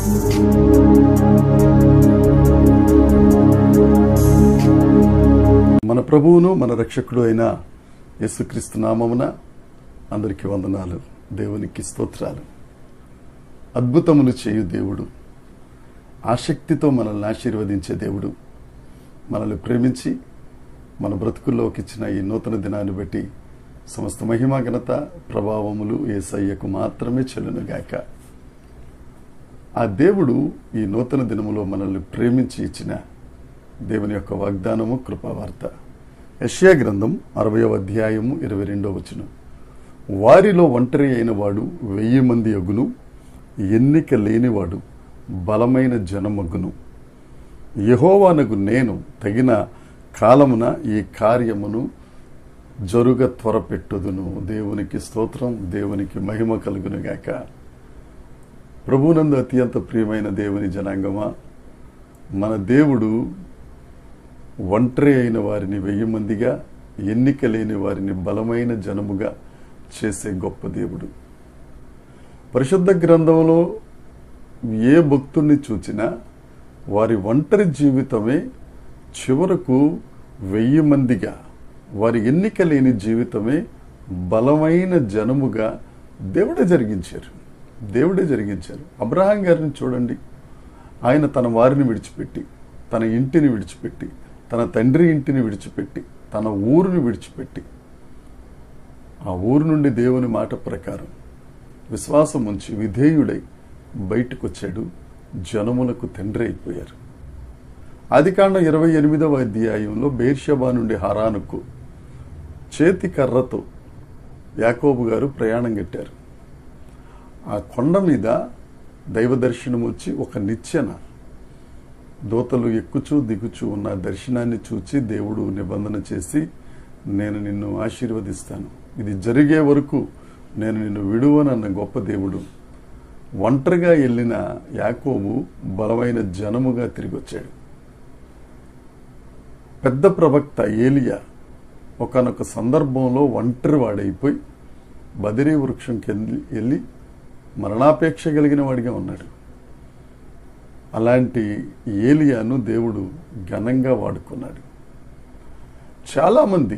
మన ప్రభువును మన రక్షకుడు అయిన యేసుక్రీస్తు నామమున అందరికీ వందనాలు. దేవునికి స్తోత్రాలు. అద్భుతములు చేయు దేవుడు, ఆసక్తితో మనల్ని ఆశీర్వదించే దేవుడు, మనల్ని ప్రేమించి మన బ్రతుకుల్లోకి ఇచ్చిన ఈ నూతన దినాన్ని బట్టి సమస్త మహిమ ఘనత ప్రభావములు యేసయ్యకు మాత్రమే చెల్లునుగాక. ఆ దేవుడు ఈ నూతన దినములో మనల్ని ప్రేమించి ఇచ్చిన దేవుని యొక్క వాగ్దానము కృపావార్త. యెషయా గ్రంథం 60వ అధ్యాయము 22వ వచనం. వారిలో ఒంటరి అయిన వాడు 1000 మంది అగును, ఎన్నిక లేనివాడు బలమైన జనమగును. యెహోవానగు నేను తగిన కాలమున ఈ కార్యమును జరుగ త్వరపెట్టుదును. దేవునికి స్తోత్రం, దేవునికి మహిమ కలుగునుగాక. ప్రభునందు అత్యంత ప్రియమైన దేవుని జనాంగమా, మన దేవుడు ఒంటరి అయిన వారిని 1000 మందిగా, ఎన్నిక లేని వారిని బలమైన జనముగా చేసే గొప్ప దేవుడు. పరిశుద్ధ గ్రంథంలో ఏ భక్తుణ్ణి చూచినా వారి ఒంటరి జీవితమే చివరకు 1000 మందిగా, వారి ఎన్నిక లేని జీవితమే బలమైన జనముగా దేవుడే జరిగించారు. అబ్రహాం గారిని చూడండి. ఆయన తన వారిని విడిచిపెట్టి, తన ఇంటిని విడిచిపెట్టి, తన తండ్రి ఇంటిని విడిచిపెట్టి, తన ఊరుని విడిచిపెట్టి, ఆ ఊరు నుండి దేవుని మాట ప్రకారం విశ్వాసం ఉంచి విధేయుడై బయటకు వచ్చాడు. జనములకు తండ్రి అయిపోయారు. ఆదికాండం 28వ అధ్యాయంలో బెయేర్షెబా నుండి హారానుకు చేతి కర్రతో యాకోబు గారు ప్రయాణం కట్టారు. ఆ కొండ మీద దైవ దర్శనం వచ్చి ఒక నిచ్చెన, దూతలు ఎక్కుచూ దిగుచూ ఉన్న దర్శనాన్ని చూచి దేవుడు నిబంధన చేసి, నేను నిన్ను ఆశీర్వదిస్తాను, ఇది జరిగే వరకు నేను నిన్ను విడువనన్న గొప్ప దేవుడు. ఒంటరిగా వెళ్ళిన యాకోబు బలమైన జనముగా తిరిగి వచ్చాడు. పెద్ద ప్రవక్త ఏలియా ఒకానొక సందర్భంలో ఒంటరి వాడైపోయి బదిరీ వృక్షంకి వెళ్ళి మరణాపేక్ష కలిగిన వాడిగా ఉన్నాడు. అలాంటి ఏలియాను దేవుడు ఘనంగా వాడుకున్నాడు. చాలామంది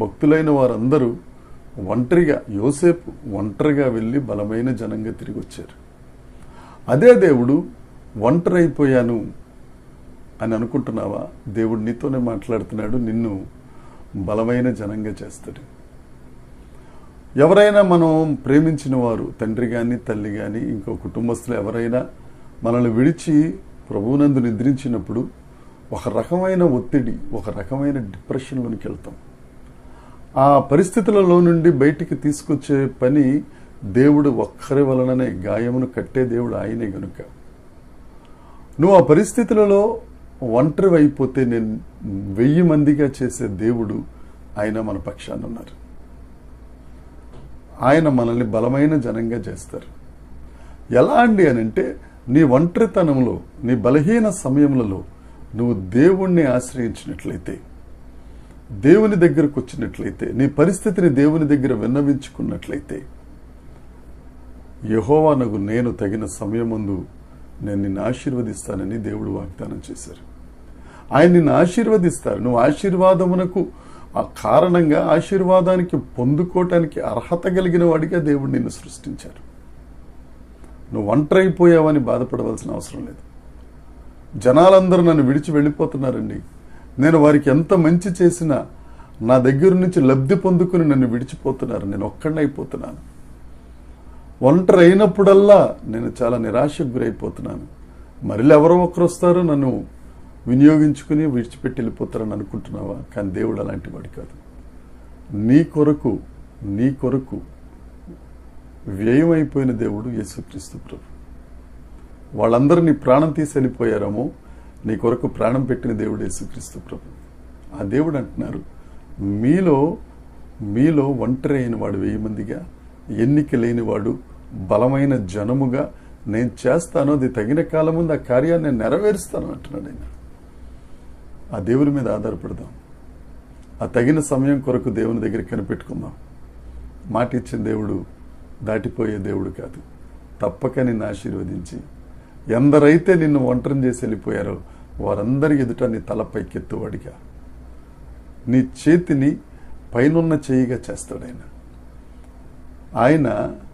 భక్తులైన వారందరూ ఒంటరిగా, యోసేపు ఒంటరిగా వెళ్ళి బలమైన జనంగా తిరిగి వచ్చారు. అదే దేవుడు ఒంటరి అయిపోయాను అని అనుకుంటున్నావా? దేవుడు నీతోనే మాట్లాడుతున్నాడు, నిన్ను బలమైన జనంగా చేస్తాడు. ఎవరైనా మనం ప్రేమించిన వారు, తండ్రి కానీ తల్లి కానీ ఇంకో కుటుంబస్తులు ఎవరైనా మనల్ని విడిచి ప్రభువునందు నిద్రించినప్పుడు ఒక రకమైన ఒత్తిడి, ఒక రకమైన డిప్రెషన్లోనికి వెళ్తాం. ఆ పరిస్థితులలో నుండి బయటికి తీసుకొచ్చే పని దేవుడు ఒక్కరి వలననే, గాయమును కట్టే దేవుడు ఆయనే గనుక. నువ్వు ఆ పరిస్థితులలో ఒంటరి అయిపోతే నేను 1000 మందిగా చేసే దేవుడు ఆయన మన పక్షాన ఉన్నారు. ఆయన మనల్ని బలమైన జనంగా చేస్తారు. ఎలా అండి అని అంటే, నీ ఒంటరితనంలో, నీ బలహీన సమయములలో నువ్వు దేవుణ్ణి ఆశ్రయించినట్లయితే, దేవుని దగ్గరకు వచ్చినట్లయితే, నీ పరిస్థితిని దేవుని దగ్గర విన్నవించుకున్నట్లయితే, యెహోవానగు నేను తగిన సమయమందు నేను నిన్ను ఆశీర్వదిస్తానని దేవుడు వాగ్దానం చేశారు. ఆయన నిన్ను ఆశీర్వదిస్తారు. నువ్వు ఆశీర్వాదమునకు ఆ కారణంగా, ఆశీర్వాదానికి పొందుకోవటానికి అర్హత కలిగిన వాడిగా దేవుడు నిన్ను సృష్టించారు. నువ్వు ఒంటరైపోయావని బాధపడవలసిన అవసరం లేదు. జనాలందరూ నన్ను విడిచి వెళ్ళిపోతున్నారండి, నేను వారికి ఎంత మంచి చేసినా నా దగ్గర నుంచి లబ్ధి పొందుకుని నన్ను విడిచిపోతున్నారు, నేను ఒక్కడైపోతున్నాను. ఒంటరి అయినప్పుడల్లా నేను చాలా నిరాశకు గురైపోతున్నాను. మరిలో ఎవరో ఒకరు వస్తారు, నన్ను వినియోగించుకుని విడిచిపెట్టి వెళ్ళిపోతారని అనుకుంటున్నావా? కానీ దేవుడు అలాంటి వాడు కాదు. నీ కొరకు వ్యయమైపోయిన దేవుడు యేసుక్రీస్తు ప్రభు. వాళ్ళందరూ నీ ప్రాణం తీసి వెళ్ళిపోయారేమో, నీ కొరకు ప్రాణం పెట్టిన దేవుడు యేసుక్రీస్తు ప్రభు. ఆ దేవుడు అంటున్నారు, మీలో ఒంటరి అయిన వాడు 1000 మందిగా, ఎన్నిక లేనివాడు బలమైన జనముగా నేను చేస్తాను, అది తగిన కాలం ముందు ఆ కార్యాన్ని నేను నెరవేరుస్తాను అంటున్నాడు ఆయన. ఆ దేవుని మీద ఆధారపడదాం. ఆ తగిన సమయం కొరకు దేవుని దగ్గర కనిపెట్టుకుందాం. మాట ఇచ్చిన దేవుడు దాటిపోయే దేవుడు కాదు. తప్పక నిన్ను ఆశీర్వదించి ఎందరైతే నిన్ను ఒంటరిని చేసి వెళ్ళిపోయారో వారందరి ఎదుట నీ తలపైకెత్తువాడిగా, నీ చేతిని పైనున్న చేయిగా చేస్తాడు ఆయన. ఆయన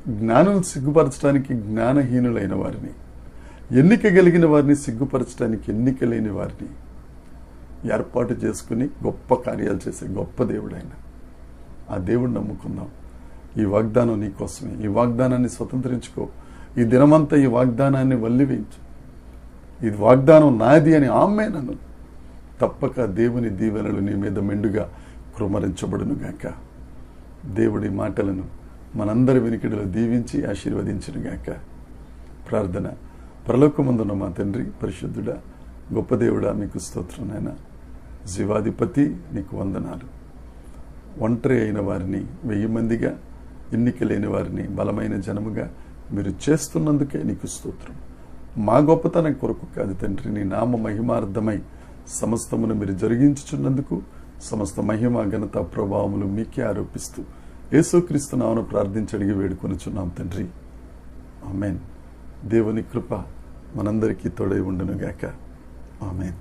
జ్ఞానం సిగ్గుపరచడానికి జ్ఞానహీనులైన వారిని, ఎన్నిక కలిగిన వారిని సిగ్గుపరచడానికి ఎన్నిక లేని వారిని ఏర్పాటు చేసుకుని గొప్ప కార్యాలు చేసే గొప్ప దేవుడు ఆయన. ఆ దేవుడిని నమ్ముకుందాం. ఈ వాగ్దానం నీ కోసమే. ఈ వాగ్దానాన్ని స్వతంత్రించుకో. ఈ దినమంతా ఈ వాగ్దానాన్ని వల్లివేయించు. ఈ వాగ్దానం నాది అని ఆమేనను. తప్పక దేవుని దీవెనలు నీ మీద మెండుగా కృమరించబడును గాక. దేవుడి మాటలను మనందరి వెనుకడిలో దీవించి ఆశీర్వదించును గాక. ప్రార్థన. పరలోకమందున్న మా తండ్రి, పరిశుద్ధుడా, గొప్ప దేవుడా, మీకు స్తోత్రం నాయనా. జీవాధిపతి, నీకు వందనాలు. ఒంటరి అయిన వారిని 1000 మందిగా, ఎన్నిక లేని వారిని బలమైన జనముగా మీరు చేస్తున్నందుకే నీకు స్తోత్రం. మా గొప్పతనం కొరకు కాదు తండ్రి, నీ నామ మహిమార్థమై సమస్తమును మీరు జరిగించుచున్నందుకు సమస్త మహిమ, ఘనత, ప్రభావములు మీకే ఆరోపిస్తూ యేసుక్రీస్తు నామమున ప్రార్థించి అడిగి వేడుకొనుచున్నాం తండ్రి. ఆమేన్. దేవుని కృప మనందరికీ తోడై ఉండును గాక. ఆమేన్.